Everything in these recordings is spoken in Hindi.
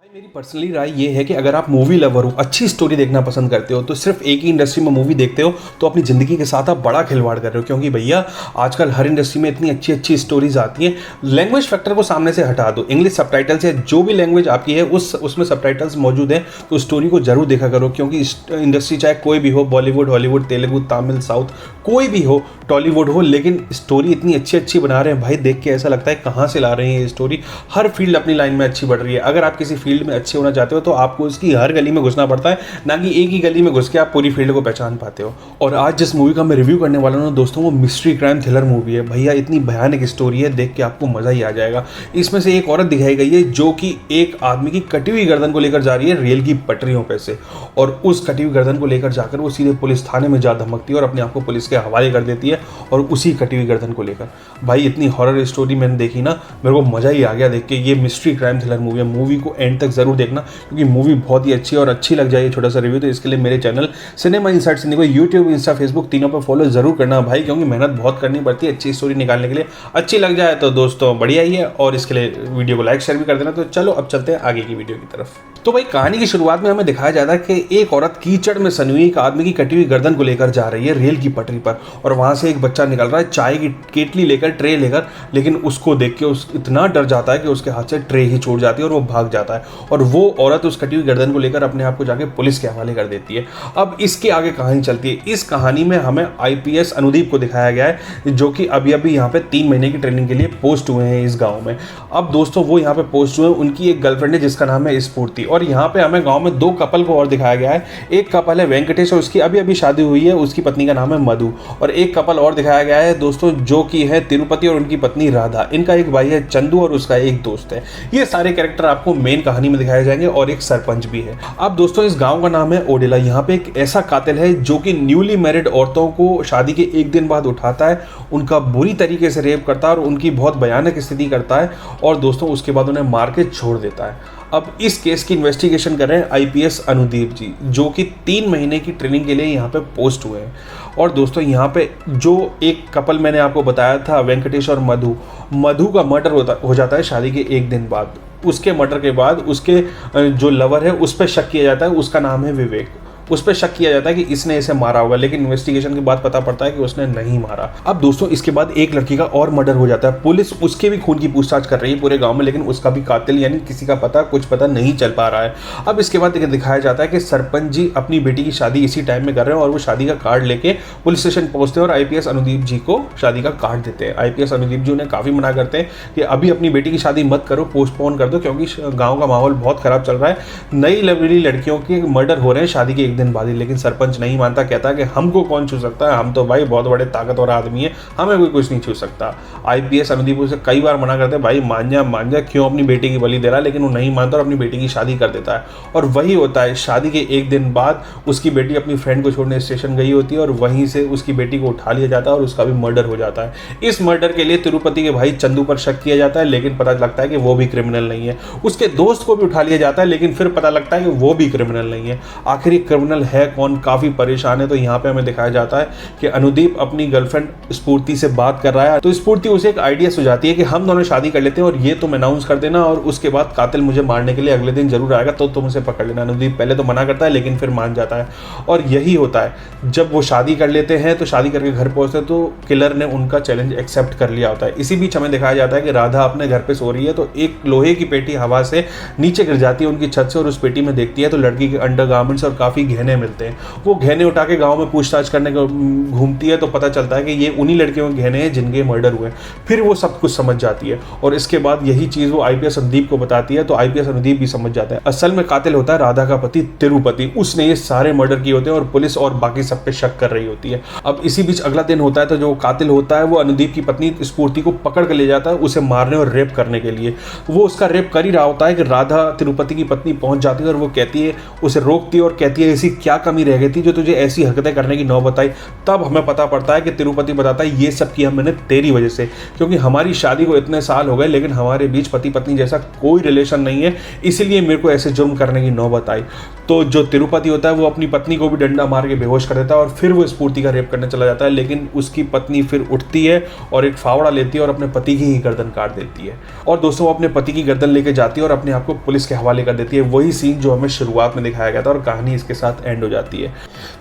मेरी पर्सनली राय ये है कि अगर आप मूवी लवर हो, अच्छी स्टोरी देखना पसंद करते हो, तो सिर्फ एक ही इंडस्ट्री में मूवी देखते हो तो अपनी ज़िंदगी के साथ आप बड़ा खिलवाड़ कर रहे हो। क्योंकि भैया आजकल हर इंडस्ट्री में इतनी अच्छी अच्छी स्टोरीज आती हैं। लैंग्वेज फैक्टर को सामने से हटा दो, इंग्लिश सबटाइटल्स या जो भी लैंग्वेज आपकी है उसमें सबटाइटल्स मौजूद हैं, तो स्टोरी को जरूर देखा करो। क्योंकि इंडस्ट्री चाहे कोई भी हो, बॉलीवुड, हॉलीवुड, तेलुगु, तमिल, साउथ, कोई भी हो, टॉलीवुड हो, लेकिन स्टोरी इतनी अच्छी अच्छी बना रहे हैं भाई, देख के ऐसा लगता है कहाँ से ला रहे हैं ये स्टोरी। हर फील्ड अपनी लाइन में अच्छी बढ़ रही है। अगर आप किसी फील्ड में अच्छे होना चाहते हो तो आपको उसकी हर गली में घुसना पड़ता है, ना कि एक ही गली में घुस के आप पूरी फील्ड को पहचान पाते हो। और आज जिस मूवी का मैं रिव्यू करने वाला हूँ दोस्तों, वो मिस्ट्री क्राइम थ्रिलर मूवी है। भैया इतनी भयानक स्टोरी है, देख के आपको मजा ही आ जाएगा। इसमें से एक औरत दिखाई गई है जो कि एक आदमी की कटी हुई गर्दन को लेकर जा रही है रेल की पटरियों पे से, और उस कटी हुई गर्दन को लेकर जाकर वो सीधे पुलिस थाने में जा धमकती है और अपने आप को पुलिस के हवाले कर देती है। और उसी कटी हुई गर्दन को लेकर भाई इतनी हॉरर स्टोरी मैंने देखी ना, मेरे को मजा ही आ गया देख के। ये मिस्ट्री क्राइम थ्रिलर मूवी है, मूवी को एंड तक जरूर देखना क्योंकि मूवी बहुत ही अच्छी है। और अच्छी लग जाए छोटा सा रिव्यू तो इसके लिए मेरे चैनल सिनेमा इनसाइट्स को यूट्यूब, इंस्टा, फेसबुक तीनों पर फॉलो जरूर करना भाई, क्योंकि मेहनत बहुत करनी पड़ती है अच्छी स्टोरी निकालने के लिए। अच्छी लग जाए तो दोस्तों बढ़िया ही है, और इसके लिए वीडियो को लाइक शेयर भी कर देना। तो चलो अब चलते हैं आगे की वीडियो की तरफ। तो भाई कहानी की शुरुआत में हमें दिखाया जाता है कि एक औरत कीचड़ में सनी हुई एक आदमी की कटी हुई गर्दन को लेकर जा रही है रेल की पटरी पर, और वहां से एक बच्चा निकल रहा है चाय की केतली लेकर, ट्रे लेकर, लेकिन उसको देख के इतना डर जाता है कि उसके हाथ से ट्रे ही छूट जाती है और वो भाग जाता है। और वो औरत उस कटी हुई गर्दन को लेकर अपने आप को जाके पुलिस के हवाले कर देती है। अब इसके आगे कहानी चलती है। इस कहानी में हमें आईपीएस अनुदीप को दिखाया गया है, जो कि अभी अभी यहाँ पे 3 महीने की ट्रेनिंग के लिए पोस्ट हुए हैं इस गाँव में। अब दोस्तों वो यहाँ पे पोस्ट हुए हैं, उनकी एक गर्लफ्रेंड है जिसका नाम है स्फूर्ति, और यहाँ पे हमें गाँव में 2 कपल को और दिखाया गया है। एक कपल है वेंकटेश और उसकी अभी अभी शादी हुई है, उसकी पत्नी का नाम है मधु। और एक कपल और दिखाया गया है दोस्तों जो कि है तिरुपति और उनकी पत्नी राधा। इनका एक भाई है चंदू और उसका एक दोस्त है। ये सारे कैरेक्टर आपको मेन कहानी में दिखाए जाएंगे, और एक सरपंच भी है। अब दोस्तों इस गांव का नाम है ओडेला। यहाँ पे एक ऐसा कातिल है जो कि न्यूली मैरिड औरतों को शादी के 1 दिन बाद उठाता है, उनका बुरी तरीके से रेप करता है और उनकी बहुत भयानक स्थिति करता है, और दोस्तों उसके बाद उन्हें मार के छोड़ देता है। अब इस केस की इन्वेस्टिगेशन कर रहे हैं आईपीएस अनुदीप जी, जो कि 3 महीने की ट्रेनिंग के लिए यहाँ पे पोस्ट हुए हैं। और दोस्तों यहाँ पे जो एक कपल मैंने आपको बताया था वेंकटेश और मधु का मर्डर हो जाता है शादी के 1 दिन बाद। उसके मर्डर के बाद उसके जो लवर है उस पर शक किया जाता है, उसका नाम है विवेक। उस पर शक किया जाता है कि इसने इसे मारा होगा, लेकिन इन्वेस्टिगेशन के बाद पता पड़ता है कि उसने नहीं मारा। अब दोस्तों इसके बाद एक लड़की का और मर्डर हो जाता है। पुलिस उसके भी खून की पूछताछ कर रही है पूरे गांव में, लेकिन उसका भी कातिल यानी किसी का कुछ पता नहीं चल पा रहा है। अब इसके बाद दिखाया जाता है कि सरपंच जी अपनी बेटी की शादी इसी टाइम में कर रहे हैं, और वो शादी का कार्ड लेके पुलिस स्टेशन पहुंचते हैं और आईपीएस अनुदीप जी को शादी का कार्ड देते हैं। आईपीएस अनुदीप जी उन्हें काफी मना करते हैं कि अभी अपनी बेटी की शादी मत करो, पोस्टपोन कर दो, क्योंकि गाँव का माहौल बहुत खराब चल रहा है। नई लवली लड़कियों के मर्डर हो रहे हैं शादी के 1 दिन बाद ही। लेकिन सरपंच नहीं मानता, कहता है कि हमको कौन छू सकता है, हम तो भाई बहुत बड़े ताकतवर आदमी है, हमें कोई कुछ नहीं छू सकता। आईपीएस अनुदीप उसे कई बार मना करते हैं, भाई मान जा क्यों अपनी बेटी की बलि दे रहा है, लेकिन वो नहीं मानता और अपनी बेटी की शादी कर देता है। और वही होता है, शादी के 1 दिन बाद उसकी बेटी अपनी फ्रेंड को छोड़ने स्टेशन गई होती है, और वहीं से उसकी बेटी को उठा लिया जाता है और उसका भी मर्डर हो जाता है। इस मर्डर के लिए तिरुपति के भाई चंदू पर शक किया जाता है, लेकिन पता लगता है कि वो भी क्रिमिनल नहीं है। उसके दोस्त को भी उठा लिया जाता है, लेकिन फिर पता लगता है कि वो भी क्रिमिनल नहीं है। आखिर क्रिमिनल है कौन, काफी परेशान है। तो यहाँ पे हमें दिखाया जाता है कि अनुदीप अपनी गर्लफ्रेंड स्फूर्ति से बात कर रहा है, तो स्फूर्ति उसे एक आइडिया सुझाती है कि हम दोनों शादी कर लेते हैं और ये तुम अनाउंस कर देना, और उसके बाद कातिल मुझे मारने के लिए अगले दिन जरूर आएगा, तो तुम उसे पकड़ लेना। अनुदीप पहले तो मना करता है, लेकिन फिर मान जाता है। और यही होता है, जब वो शादी कर लेते हैं तो शादी करके घर पहुंचते हैं तो किलर ने उनका चैलेंज एक्सेप्ट कर लिया होता है। इसी बीच हमें दिखाया जाता है कि राधा अपने घर पे सो रही है, तो एक लोहे की पेटी हवा से नीचे गिर जाती है उनकी छत से, और उस पेटी में देखती है तो लड़की के अंडरगारमेंट्स और काफी गहने मिलते हैं। वो गहने उठा के गांव में पूछताछ करने को घूमती है, तो पता चलता है कि ये उन्हीं लड़कियों के गहने हैं जिनके मर्डर हुए। फिर वो सब कुछ समझ जाती है, और इसके बाद यही चीज वो आईपीएस अनुदीप को बताती है, तो आईपीएस अनुदीप भी समझ जाता है असल में कातिल होता है राधा का पति तिरुपति। उसने ये सारे मर्डर किए होते हैं, और पुलिस और बाकी सब पे शक कर रही होती है। अब इसी बीच अगला दिन होता है, तो जो कातिल होता है वो अनुदीप की पत्नी स्फूर्ति को पकड़ कर ले जाता है उसे मारने और रेप करने के लिए। वो उसका रेप कर ही रहा होता है कि राधा तिरुपति की पत्नी पहुंच जाती है, और वो कहती है, उसे रोकती है और कहती है ऐसी क्या कमी रह गई थी जो तुझे ऐसी हरकतें करने की नौबत आई। तब हमें पता पड़ता है कि तिरुपति बताता है ये सब किया मैंने तेरी वजह से, क्योंकि हमारी शादी को इतने साल हो गए लेकिन हमारे बीच पति पत्नी जैसा कोई रिलेशन नहीं है, इसीलिए मेरे को ऐसे जुर्म करने की नौबत आई। तो जो तिरुपति होता है वो अपनी पत्नी को भी डंडा मार के बेहोश कर देता है और फिर वो स्फूर्ति का रेप करने चला जाता है, लेकिन उसकी पत्नी फिर उठती है और एक फावड़ा लेती है और अपने पति की ही गर्दन काट देती है। और दोस्तों वो अपने पति की गर्दन लेके जाती है और अपने आप को पुलिस के हवाले कर देती है। वही सीन जो हमें शुरुआत में दिखाया गया था और कहानी इसके साथ एंड हो जाती है।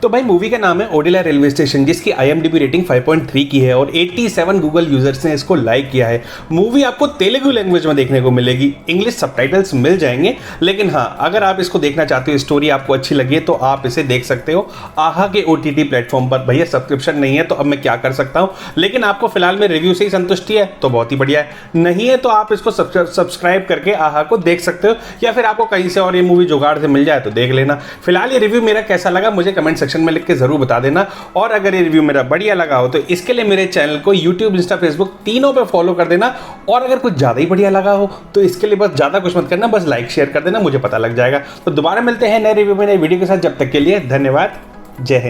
तो भाई मूवी का नाम है ओडेला रेलवे स्टेशन, जिसकी IMDb रेटिंग 5.3 की है और 87 गूगल यूजर्स ने इसको लाइक किया है। मूवी आपको तेलुगु लैंग्वेज में देखने को मिलेगी, इंग्लिश सबटाइटल्स मिल जाएंगे, लेकिन हाँ अगर आप इसको देखना चाहते हो, स्टोरी आपको अच्छी लगी है, तो आप इसे देख सकते हो आहा के OTT प्लेटफॉर्म पर। भैया सब्सक्रिप्शन नहीं है तो अब मैं क्या कर सकता हूं, लेकिन आपको फिलहाल में रिव्यू से ही संतुष्टि है तो बहुत ही बढ़िया है, नहीं है तो आप इसको सब्सक्राइब करके आहा को देख सकते हो, या फिर आपको कहीं से और ये मूवी जुगाड़ से मिल जाए तो देख लेना। फिलहाल ये रिव्यू मेरा कैसा लगा मुझे कमेंट सेक्शन में लिख के जरूर बता देना, और अगर ये रिव्यू मेरा बढ़िया लगा हो तो इसके लिए मेरे चैनल को YouTube, Insta, Facebook तीनों पे फॉलो कर देना, और अगर कुछ ज्यादा ही बढ़िया लगा हो तो इसके लिए बस ज्यादा कुछ मत करना, बस लाइक शेयर कर देना, मुझे पता लग जाएगा। तो दोबारा मिलते हैं नए रिव्यू में नए वीडियो के साथ, जब तक के लिए धन्यवाद, जय हिंद।